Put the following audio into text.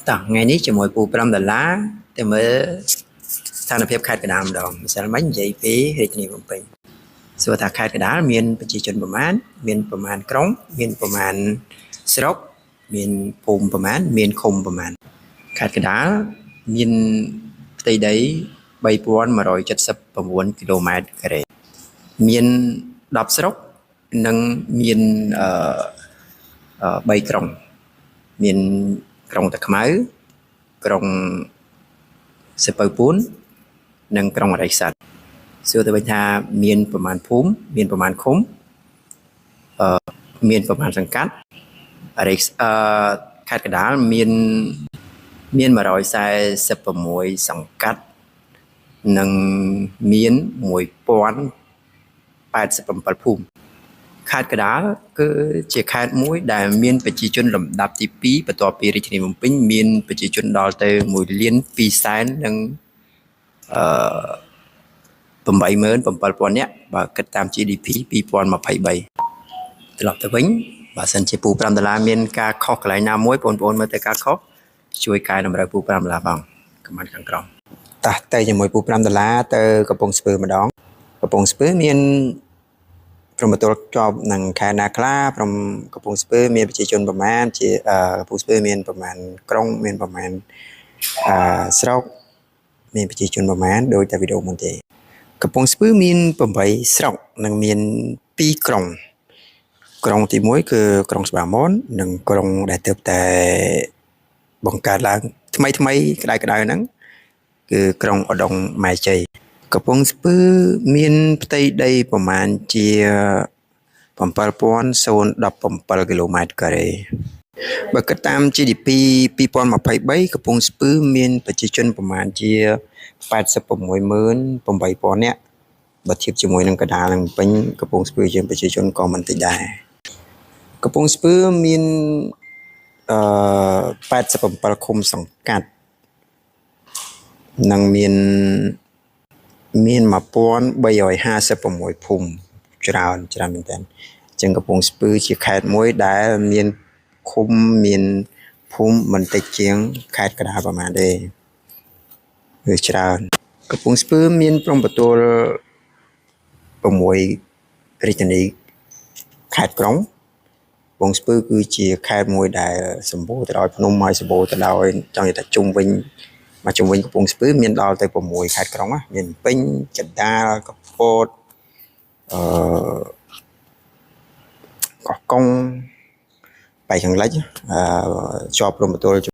តោះថ្ងៃនេះជាមួយពូ$5ទៅមើលស្ថានភាពខេត្តកណ្ដាលម្ដងម្សិលមិញនិយាយពីរាជធានីភ្នំពេញសួរថាខេត្តកណ្ដាលមានប្រជាជនប្រមាណមានប្រមាណក្រុងមានប្រមាណស្រុកមានភូមិប្រមាណមានឃុំប្រមាណខេត្តកណ្ដាលមានផ្ទៃដី3179គីឡូម៉ែត្រការ៉េមាន10ស្រុកនិងមាន3ក្រុងមានក្រុងតាខ្មៅក្រុងសៀវភៅពួននិងក្រុងអរិយស័ព្ទសួរទៅវិញថាមានប្រមាណភូមិមានប្រមាណឃុំមានប្រមាណសង្កាត់ខេត្តកណ្ដាលមាន146សង្កាត់និងមាន1087ភូមិខេត្តកណ្ដាលគឺជាខេត្តមួយដែលមានប្រជាជនលំដាប់ទី2បន្ទាប់ពីរាជធានីភ្នំពេញមានប្រជាជនដល់ទៅ1,200,000និង87,000 នាក់បើគិតតាម GDP 2023ត្រឡប់ទៅវិញបើសិនជាពូ$5មានការខុសកន្លែងណាមួយបងប្អូនមើលទៅការខុសជួយកែតម្រូវពូ$5ផងខមមិនខាងក្រោមតោះទៅជាមួយពូ$5ទៅកំពង់ស្ពឺម្ដងកំពង់ស្ពឺមានព្រមទល់ជាប់នឹងខេត្តណាខ្លះព្រមកំពង់ស្ពឺមានប្រជាជនប្រមាណជាកំពង់ស្ពឺមានប្រមាណក្រុងមានប្រមាណស្រុកមានប្រជាជនប្រមាណដោយតែវីដេអូមុនទេកំពង់ស្ពឺមាន8ស្រុកនិងមាន2ក្រុងក្រុងទី1គឺក្រុងស្វាមននិងក្រុងដែលទើបតែបង្កើតឡើងថ្មីក្តៅហ្នឹងគឺក្រុងឧដុង្គម៉ែជ័យកំពង់ស្ពឺមានផ្ទៃដីប្រមាណជា7,017គីឡូម៉ែត្រការ៉េបើគិតតាម GDP 2023កំពង់ស្ពឺមានប្រជាជនប្រមាណជា868,000នាក់បើធៀបជាមួយនឹងកណ្ដាលនិងភ្នំពេញកំពង់ស្ពឺជាប្រជាជនក៏មិនតិចដែរកំពង់ស្ពឺមាន87ឃុំសង្កាត់និងមាន1,356ភូមិច្រើនមែនតើអញ្ចឹងកំពង់ស្ពឺជាខេត្តមួយដែលមានឃុំមានភូមិមិនតិចជាងខេត្តកណ្ដាលប្រហែលទេវាច្រើនកំពង់ស្ពឺមានព្រំប្រទល់6រាជធានីខេត្តក្រុងកំពង់ស្ពឺគឺជាខេត្តមួយដែលសម្បូរទៅដោយភ្នំហើយសម្បូរទៅដោយចង់និយាយថាជុំវិញកំពង់ស្ពឺមានដល់ទៅ6ខេត្តក្រុងមានពេញកណ្ដាលកំពតកោះកុងបែកខាងលិចជាប់ព្រំប្រទល់